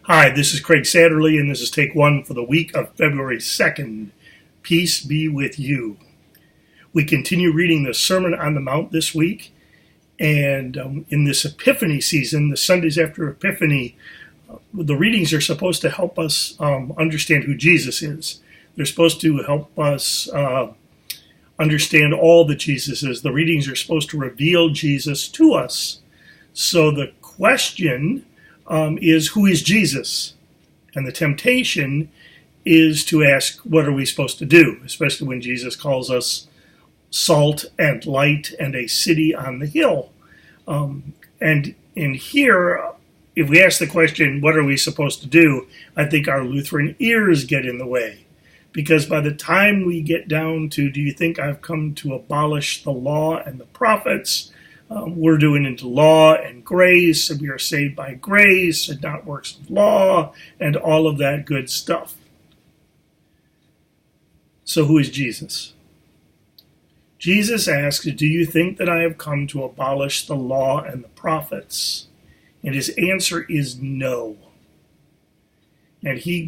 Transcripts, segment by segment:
Hi, this is Craig Satterley, and this is Take One for the week of February 2nd. Peace be with you. We continue reading the Sermon on the Mount this week, and in this Epiphany season, the Sundays after Epiphany, the readings are supposed to help us understand who Jesus is. They're supposed to help us understand all that Jesus is. The readings are supposed to reveal Jesus to us. So the question is, who is Jesus? And the temptation is to ask, what are we supposed to do? Especially when Jesus calls us salt and light and a city on the hill. And in here, if we ask the question, what are we supposed to do? I think our Lutheran ears get in the way. Because by the time we get down to, do you think I've come to abolish the law and the prophets? We're doing into law and grace, and we are saved by grace and not works of law, and all of that good stuff. So who is Jesus? Jesus asks, do you think that I have come to abolish the law and the prophets? And his answer is no. And he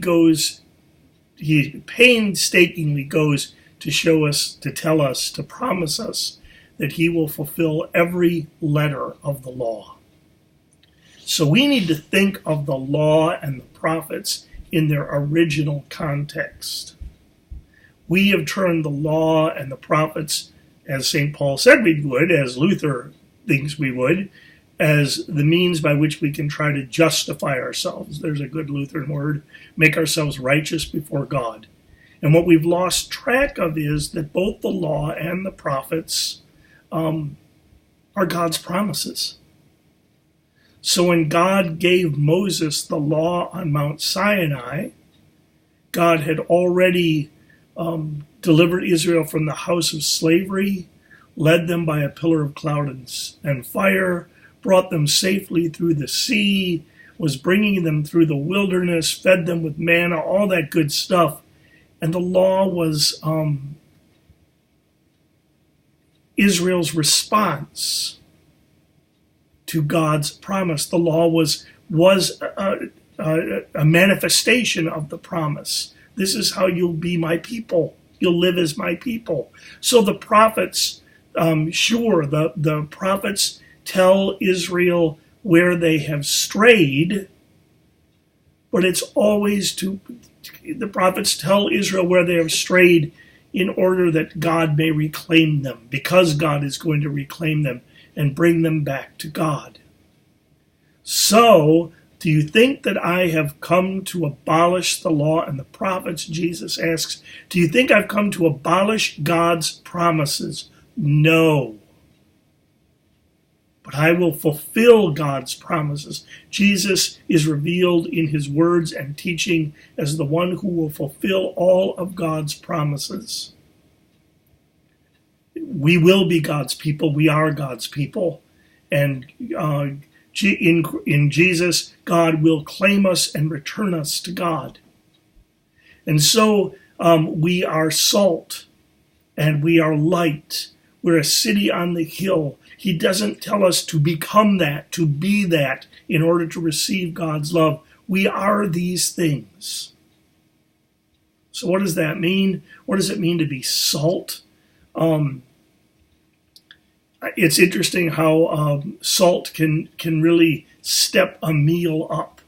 painstakingly goes to show us, to tell us, to promise us that he will fulfill every letter of the law. So we need to think of the law and the prophets in their original context. We have turned the law and the prophets, as St. Paul said we would, as Luther thinks we would, as the means by which we can try to justify ourselves. There's a good Lutheran word, make ourselves righteous before God. And what we've lost track of is that both the law and the prophets are God's promises. So when God gave Moses the law on Mount Sinai, God had already delivered Israel from the house of slavery, led them by a pillar of cloud and fire, brought them safely through the sea, was bringing them through the wilderness, fed them with manna, all that good stuff. And the law was Israel's response to God's promise. The law was a manifestation of the promise. This is how you'll be my people. You'll live as my people. So the prophets, the prophets tell Israel where they have strayed, but it's always the prophets tell Israel where they have strayed in order that God may reclaim them, because God is going to reclaim them and bring them back to God. So, do you think that I have come to abolish the law and the prophets? Jesus asks, do you think I've come to abolish God's promises? No. But I will fulfill God's promises. Jesus is revealed in his words and teaching as the one who will fulfill all of God's promises. We will be God's people. We are God's people. And in Jesus, God will claim us and return us to God. And so we are salt and we are light. We're a city on the hill. He doesn't tell us to become that, to be that, in order to receive God's love. We are these things. So what does that mean? What does it mean to be salt? It's interesting how salt can really step a meal up.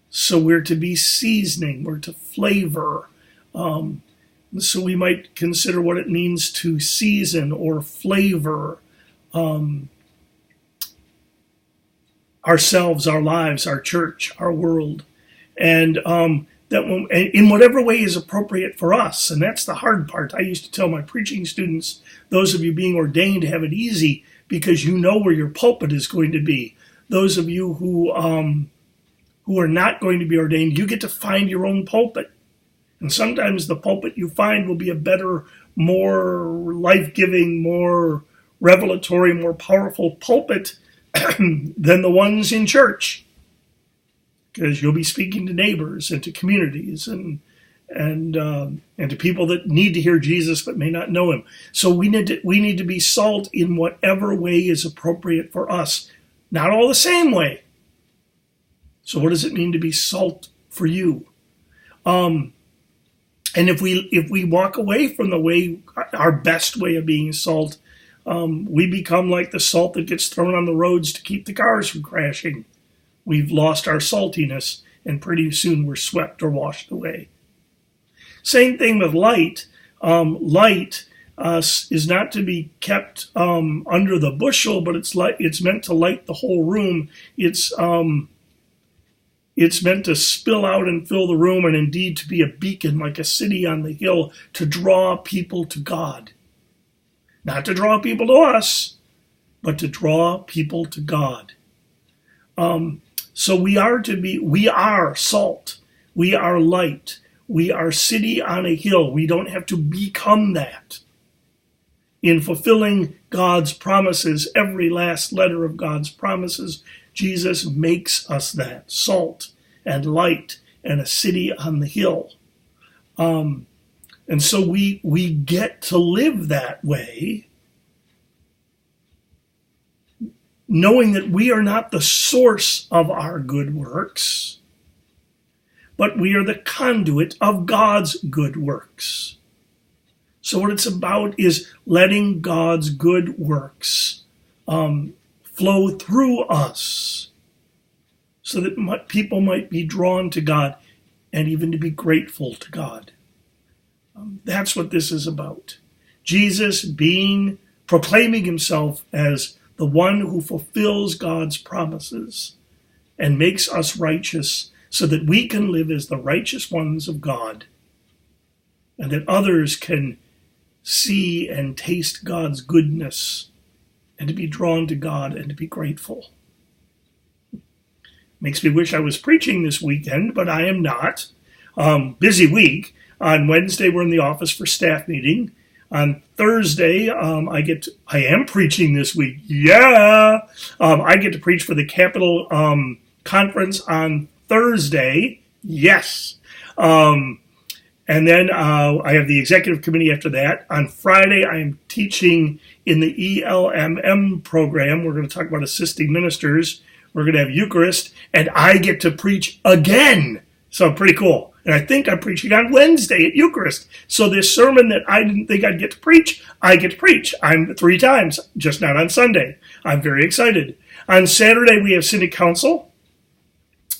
So we're to be seasoning, we're to flavor. So we might consider what it means to season or flavor ourselves, our lives, our church, our world, and that in whatever way is appropriate for us. And that's the hard part. I used to tell my preaching students, those of you being ordained, have it easy because you know where your pulpit is going to be. Those of you who are not going to be ordained, you get to find your own pulpit. And sometimes the pulpit you find will be a better, more life-giving, more revelatory, more powerful pulpit than the ones in church, because you'll be speaking to neighbors and to communities and to people that need to hear Jesus but may not know him. So we need to be salt in whatever way is appropriate for us. Not all the same way. So what does it mean to be salt for you? And if we walk away from the way, our best way of being salt, we become like the salt that gets thrown on the roads to keep the cars from crashing. We've lost our saltiness, and pretty soon we're swept or washed away. Same thing with light. Light is not to be kept under the bushel, but it's meant to light the whole room. It's meant to spill out and fill the room, and indeed to be a beacon like a city on the hill, to draw people to God. Not to draw people to us, but to draw people to God. So we are salt. We are light. We are city on a hill. We don't have to become that. In fulfilling God's promises, every last letter of God's promises, Jesus makes us that, salt and light and a city on the hill. And so we get to live that way, knowing that we are not the source of our good works, but we are the conduit of God's good works. So what it's about is letting God's good works flow through us so that people might be drawn to God and even to be grateful to God. That's what this is about. Jesus proclaiming himself as the one who fulfills God's promises and makes us righteous so that we can live as the righteous ones of God, and that others can see and taste God's goodness and to be drawn to God and to be grateful. Makes me wish I was preaching this weekend, but I am not. Busy week. On Wednesday, we're in the office for staff meeting. On Thursday, I am preaching this week. Yeah! I get to preach for the Capitol Conference on Thursday. Yes! And then I have the executive committee after that. On Friday, I am teaching in the ELMM program. We're going to talk about assisting ministers. We're going to have Eucharist, and I get to preach again. So pretty cool. And I think I'm preaching on Wednesday at Eucharist. So this sermon that I didn't think I'd get to preach, I get to preach. I'm 3 times, just not on Sunday. I'm very excited. On Saturday, we have Synod Council.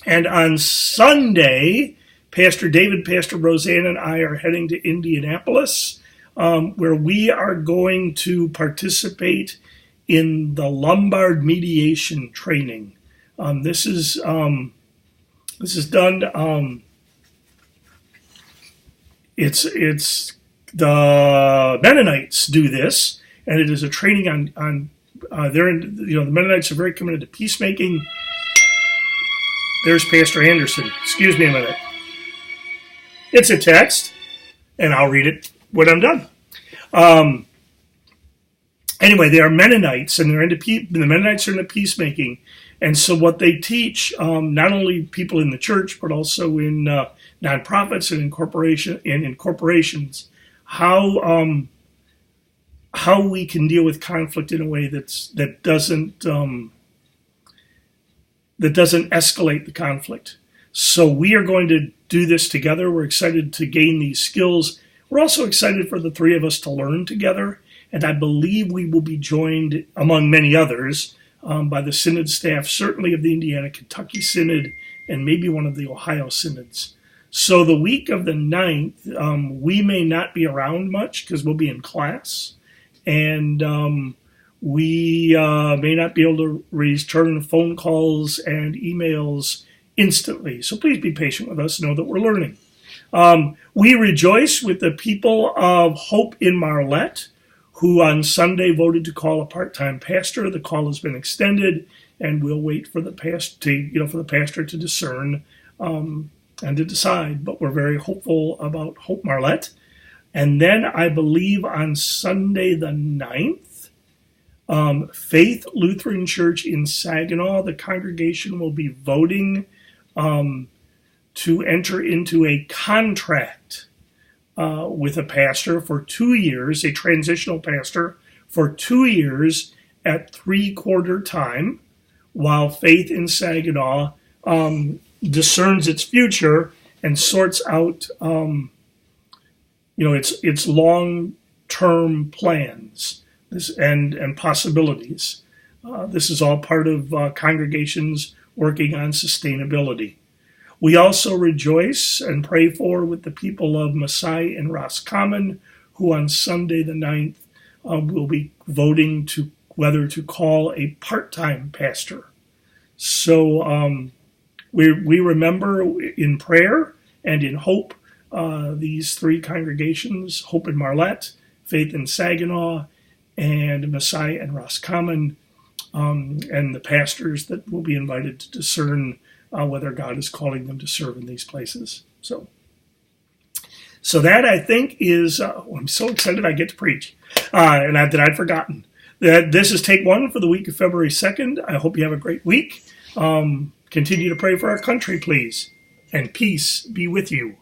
And on Sunday, Pastor David, Pastor Roseanne, and I are heading to Indianapolis, where we are going to participate in the Lombard mediation training. This is done. It's the Mennonites do this, and it is a training on the Mennonites are very committed to peacemaking. There's Pastor Anderson. Excuse me a minute. It's a text, and I'll read it when I'm done. Anyway, they are Mennonites, and the Mennonites are into peacemaking. And so what they teach, not only people in the church, but also in nonprofits and in corporations, how we can deal with conflict in a way that doesn't escalate the conflict. So we are going to do this together. We're excited to gain these skills. We're also excited for the 3 of us to learn together. And I believe we will be joined, among many others, by the Synod staff, certainly of the Indiana-Kentucky Synod, and maybe one of the Ohio Synods. So the week of the 9th, we may not be around much because we'll be in class. And we may not be able to return phone calls and emails instantly. So please be patient with us. Know that we're learning. We rejoice with the people of Hope in Marlette, who on Sunday voted to call a part-time pastor. The call has been extended, and we'll wait for the pastor to discern and to decide. But we're very hopeful about Hope Marlette. And then I believe on Sunday the 9th, Faith Lutheran Church in Saginaw, the congregation will be voting to enter into a contract with a pastor for 2 years, a transitional pastor for 2 years at 3/4 time, while Faith in Saginaw discerns its future and sorts out, its long-term plans and possibilities. This is all part of congregations working on sustainability. We also rejoice and pray with the people of Maasai and Roscommon, who on Sunday the 9th will be voting to whether to call a part-time pastor. So we remember in prayer and in hope these three congregations, Hope in Marlette, Faith in Saginaw, and Maasai and Roscommon, and the pastors that will be invited to discern whether God is calling them to serve in these places. So that, I think, is, I'm so excited I get to preach, and that I'd forgotten. This is take one for the week of February 2nd. I hope you have a great week. Continue to pray for our country, please, and peace be with you.